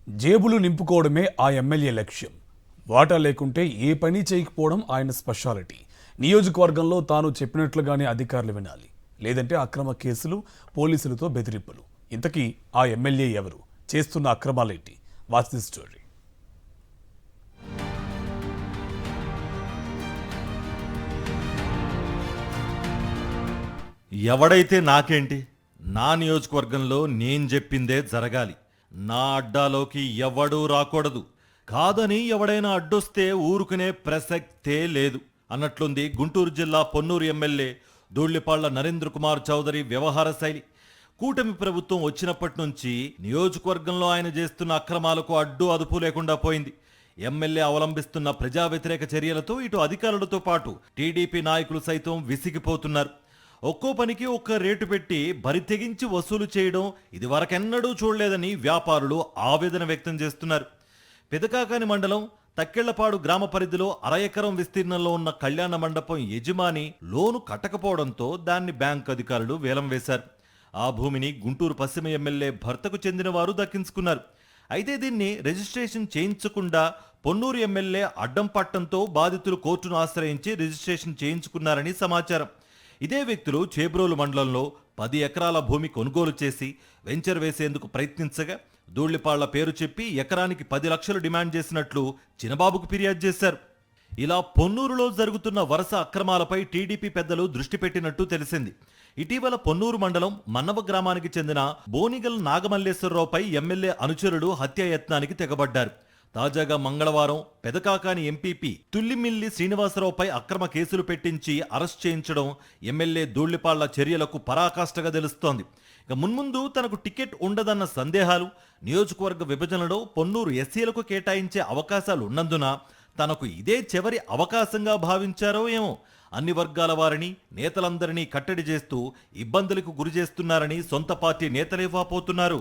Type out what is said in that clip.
జేబులు నింపుకోవడమే ఆ ఎమ్మెల్యే లక్ష్యం. వాటా లేకుంటే ఏ పని చేయకపోవడం ఆయన స్పెషాలిటీ. నియోజకవర్గంలో తాను చెప్పినట్లుగానే అధికారులు వినాలి, లేదంటే అక్రమ కేసులు, పోలీసులతో బెదిరింపులు. ఇంతకీ ఆ ఎమ్మెల్యే ఎవరు, చేస్తున్న అక్రమాలేంటి? Watch the story. ఎవడైతే నాకేంటి, నా నియోజకవర్గంలో నేను చెప్పిందే జరగాలి. నా అడ్డాలోకి ఎవడూ రాకూడదు. కాదని ఎవడైనా అడ్డొస్తే ఊరుకునే ప్రసక్తే లేదు అన్నట్లుంది గుంటూరు జిల్లా పొన్నూరు ఎమ్మెల్యే ధూళ్లిపాళ్ల నరేంద్ర కుమార్ చౌదరి వ్యవహార శైలి. కూటమి ప్రభుత్వం వచ్చినప్పటి నుంచి నియోజకవర్గంలో ఆయన చేస్తున్న అక్రమాలకు అడ్డు అదుపు లేకుండా పోయింది. ఎమ్మెల్యే అవలంబిస్తున్న ప్రజా వ్యతిరేక చర్యలతో ఇటు అధికారులతో పాటు టీడీపీ నాయకులు సైతం విసిగిపోతున్నారు. ఒక్కో పనికి ఒక్క రేటు పెట్టి బరి తెగించి వసూలు చేయడం ఇదివరకెన్నడూ చూడలేదని వ్యాపారులు ఆవేదన వ్యక్తం చేస్తున్నారు. పెదకాకాని మండలం తక్కెళ్లపాడు గ్రామ పరిధిలో 1/2 ఎకరం విస్తీర్ణంలో ఉన్న కళ్యాణ మండపం యజమాని లోను కట్టకపోవడంతో దాన్ని బ్యాంక్ అధికారులు వేలం వేశారు. ఆ భూమిని గుంటూరు పశ్చిమ ఎమ్మెల్యే భర్తకు చెందిన వారు దక్కించుకున్నారు. అయితే దీన్ని రిజిస్ట్రేషన్ చేయించకుండా పొన్నూరు ఎమ్మెల్యే అడ్డం పట్టంతో బాధితులు కోర్టును ఆశ్రయించి రిజిస్ట్రేషన్ చేయించుకున్నారని సమాచారం. ఇదే వ్యక్తులు చేబ్రోలు మండలంలో 10 ఎకరాల భూమి కొనుగోలు చేసి వెంచర్ వేసేందుకు ప్రయత్నించగా ధూళ్లిపాళ్ల పేరు చెప్పి ఎకరానికి 10 లక్షలు డిమాండ్ చేసినట్లు చినబాబుకు ఫిర్యాదు చేశారు. ఇలా పొన్నూరులో జరుగుతున్న వరుస అక్రమాలపై టీడీపీ పెద్దలు దృష్టి పెట్టినట్టు తెలిసింది. ఇటీవల పొన్నూరు మండలం మన్నవ గ్రామానికి చెందిన బోనిగల్ నాగమల్లేశ్వరరావుపై ఎమ్మెల్యే అనుచరులు హత్యాయత్నానికి తెగబడ్డారు. తాజాగా మంగళవారం పెదకాకాని ఎంపీపీ తుల్లిమిల్లి శ్రీనివాసరావుపై అక్రమ కేసులు పెట్టించి అరెస్ట్ చేయించడం ఎమ్మెల్యే ధూళ్లిపాళ్ల చర్యలకు పరాకాష్ఠగా తెలుస్తోంది. ఇక మున్ముందు తనకు టికెట్ ఉండదన్న సందేహాలు, నియోజకవర్గ విభజనలో పొన్నూరు ఎస్సీలకు కేటాయించే అవకాశాలు ఉన్నందున తనకు ఇదే చివరి అవకాశంగా భావించారో ఏమో. అన్ని వర్గాల వారిని, నేతలందరినీ కట్టడి చేస్తూ ఇబ్బందులకు గురి చేస్తున్నారని సొంత పార్టీ నేతలే వాపోతున్నారు.